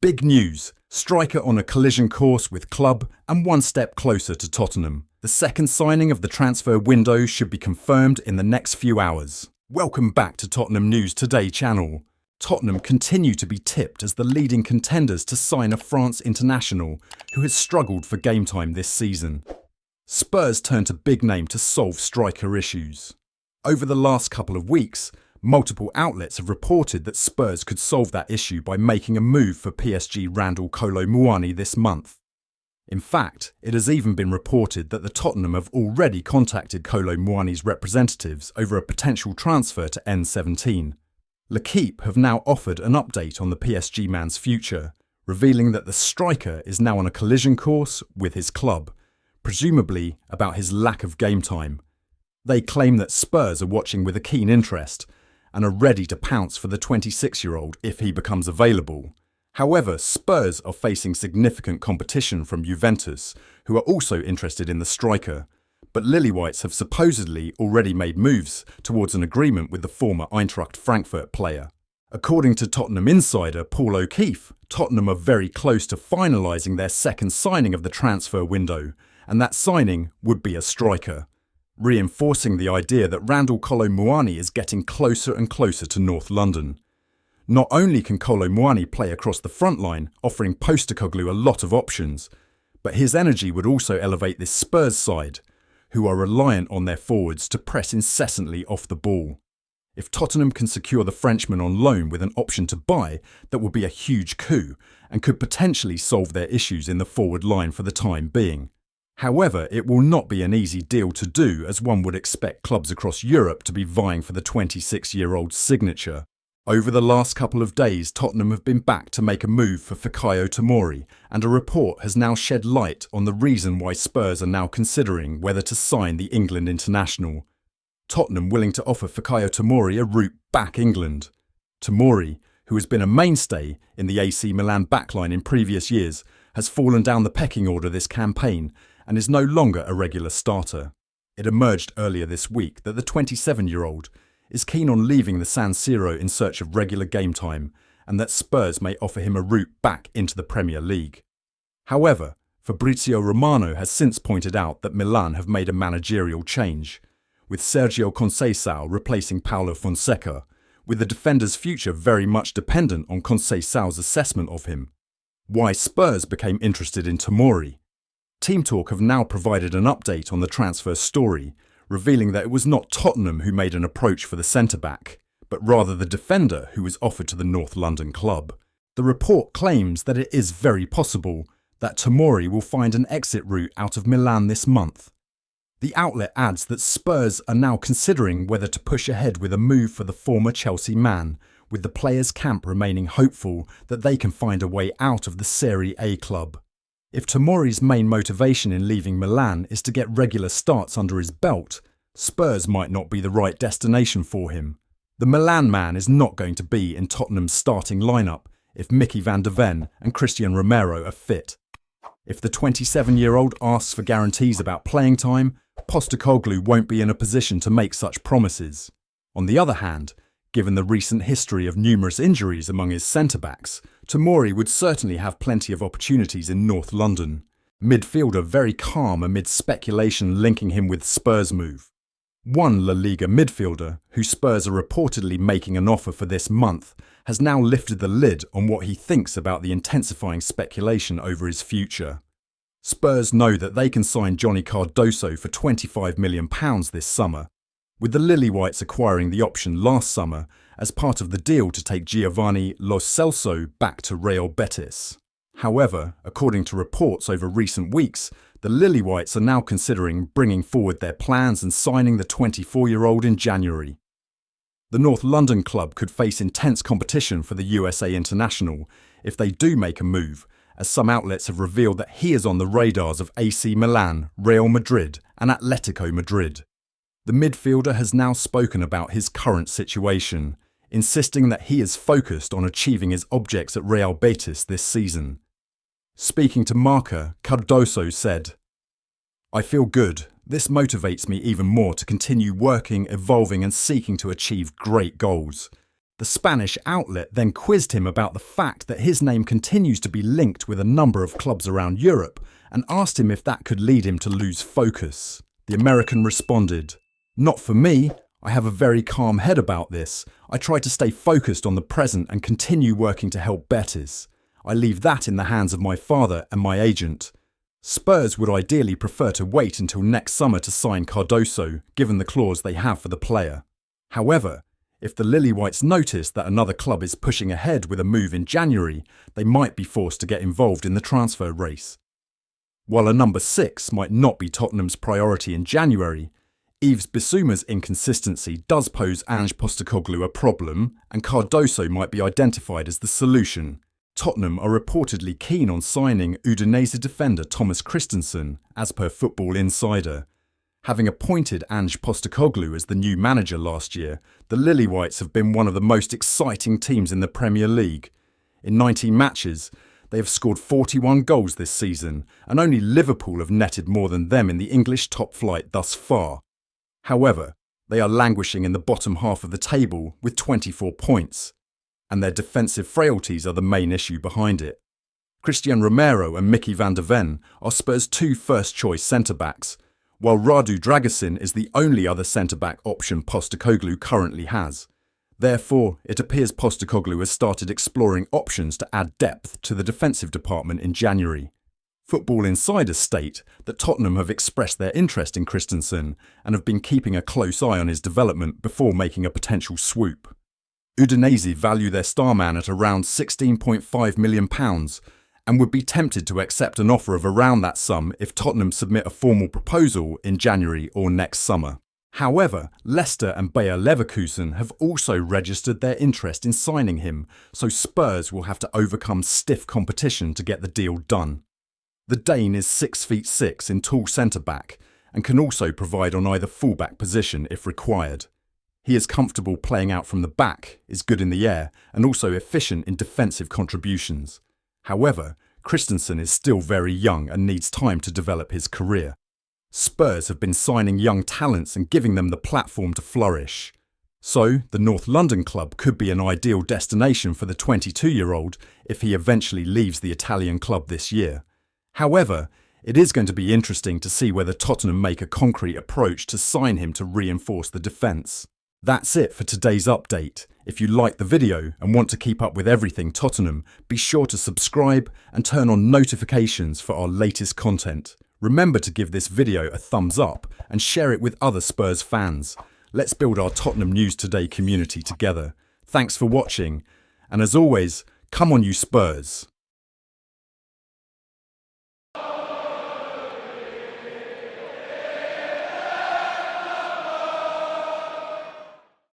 Big news! Striker on a collision course with club and one step closer to Tottenham. The second signing of the transfer window should be confirmed in the next few hours. Welcome back to Tottenham News Today channel. Tottenham continue to be tipped as the leading contenders to sign a France international who has struggled for game time this season. Spurs turn to big name to solve striker issues. Over the last couple of weeks, multiple outlets have reported that Spurs could solve that issue by making a move for PSG Randall Kolo Muani this month. In fact, it has even been reported that the Tottenham have already contacted Kolo Muani's representatives over a potential transfer to N17. L'Équipe have now offered an update on the PSG man's future, revealing that the striker is now on a collision course with his club, presumably about his lack of game time. They claim that Spurs are watching with a keen interest and are ready to pounce for the 26-year-old if he becomes available. However, Spurs are facing significant competition from Juventus, who are also interested in the striker, but Lilywhites have supposedly already made moves towards an agreement with the former Eintracht Frankfurt player. According to Tottenham insider Paul O'Keefe, Tottenham are very close to finalising their second signing of the transfer window, and that signing would be a striker, reinforcing the idea that Randall Kolo Muani is getting closer and closer to North London. Not only can Kolo Muani play across the front line, offering Postecoglou a lot of options, but his energy would also elevate this Spurs side, who are reliant on their forwards to press incessantly off the ball. If Tottenham can secure the Frenchman on loan with an option to buy, that would be a huge coup and could potentially solve their issues in the forward line for the time being. However, it will not be an easy deal to do, as one would expect clubs across Europe to be vying for the 26-year-old's signature. Over the last couple of days, Tottenham have been back to make a move for Fikayo Tomori, and a report has now shed light on the reason why Spurs are now considering whether to sign the England international. Tottenham willing to offer Fikayo Tomori a route back England. Tomori, who has been a mainstay in the AC Milan backline in previous years, has fallen down the pecking order this campaign and is no longer a regular starter. It emerged earlier this week that the 27-year-old is keen on leaving the San Siro in search of regular game time, and that Spurs may offer him a route back into the Premier League. However, Fabrizio Romano has since pointed out that Milan have made a managerial change, with Sergio Conceição replacing Paulo Fonseca, with the defender's future very much dependent on Conceição's assessment of him. Why Spurs became interested in Tomori? Team Talk have now provided an update on the transfer story, revealing that it was not Tottenham who made an approach for the centre-back, but rather the defender who was offered to the North London club. The report claims that it is very possible that Tomori will find an exit route out of Milan this month. The outlet adds that Spurs are now considering whether to push ahead with a move for the former Chelsea man, with the players' camp remaining hopeful that they can find a way out of the Serie A club. If Tomori's main motivation in leaving Milan is to get regular starts under his belt, Spurs might not be the right destination for him. The Milan man is not going to be in Tottenham's starting lineup if Mickey van der Ven and Christian Romero are fit. If the 27-year-old asks for guarantees about playing time, Postecoglou won't be in a position to make such promises. On the other hand, given the recent history of numerous injuries among his centre-backs, Tomori would certainly have plenty of opportunities in North London. Midfielder very calm amid speculation linking him with Spurs' move. One La Liga midfielder, who Spurs are reportedly making an offer for this month, has now lifted the lid on what he thinks about the intensifying speculation over his future. Spurs know that they can sign Johnny Cardoso for £25 million this summer, with the Lilywhites acquiring the option last summer as part of the deal to take Giovanni Lo Celso back to Real Betis. However, according to reports over recent weeks, the Lilywhites are now considering bringing forward their plans and signing the 24-year-old in January. The North London club could face intense competition for the USA international if they do make a move, as some outlets have revealed that he is on the radars of AC Milan, Real Madrid and Atletico Madrid. The midfielder has now spoken about his current situation, insisting that he is focused on achieving his objects at Real Betis this season. Speaking to Marca, Cardoso said, "I feel good. This motivates me even more to continue working, evolving and seeking to achieve great goals. The Spanish outlet then quizzed him about the fact that his name continues to be linked with a number of clubs around Europe and asked him if that could lead him to lose focus. The American responded, "Not for me. I have a very calm head about this. I try to stay focused on the present and continue working to help Betis. I leave that in the hands of my father and my agent. Spurs would ideally prefer to wait until next summer to sign Cardoso, given the clause they have for the player. However, if the Lily-Whites notice that another club is pushing ahead with a move in January, they might be forced to get involved in the transfer race." While a number 6 might not be Tottenham's priority in January, Yves Bissouma's inconsistency does pose Ange Postecoglou a problem, and Cardoso might be identified as the solution. Tottenham are reportedly keen on signing Udinese defender Thomas Christensen, as per Football Insider. Having appointed Ange Postecoglou as the new manager last year, the Lily-Whites have been one of the most exciting teams in the Premier League. In 19 matches, they have scored 41 goals this season, and only Liverpool have netted more than them in the English top flight thus far. However, they are languishing in the bottom half of the table with 24 points, and their defensive frailties are the main issue behind it. Christian Romero and Mickey van der Ven are Spurs' 2 first-choice centre-backs, while Radu Dragusin is the only other centre-back option Postecoglou currently has. Therefore, it appears Postecoglou has started exploring options to add depth to the defensive department in January. Football Insider state that Tottenham have expressed their interest in Christensen and have been keeping a close eye on his development before making a potential swoop. Udinese value their star man at around £16.5 million and would be tempted to accept an offer of around that sum if Tottenham submit a formal proposal in January or next summer. However, Leicester and Bayer Leverkusen have also registered their interest in signing him, so Spurs will have to overcome stiff competition to get the deal done. The Dane is 6'6" in tall centre-back and can also provide on either full-back position if required. He is comfortable playing out from the back, is good in the air, and also efficient in defensive contributions. However, Christensen is still very young and needs time to develop his career. Spurs have been signing young talents and giving them the platform to flourish. So, the North London club could be an ideal destination for the 22-year-old if he eventually leaves the Italian club this year. However, it is going to be interesting to see whether Tottenham make a concrete approach to sign him to reinforce the defence. That's it for today's update. If you liked the video and want to keep up with everything Tottenham, be sure to subscribe and turn on notifications for our latest content. Remember to give this video a thumbs up and share it with other Spurs fans. Let's build our Tottenham News Today community together. Thanks for watching, and as always, come on you Spurs!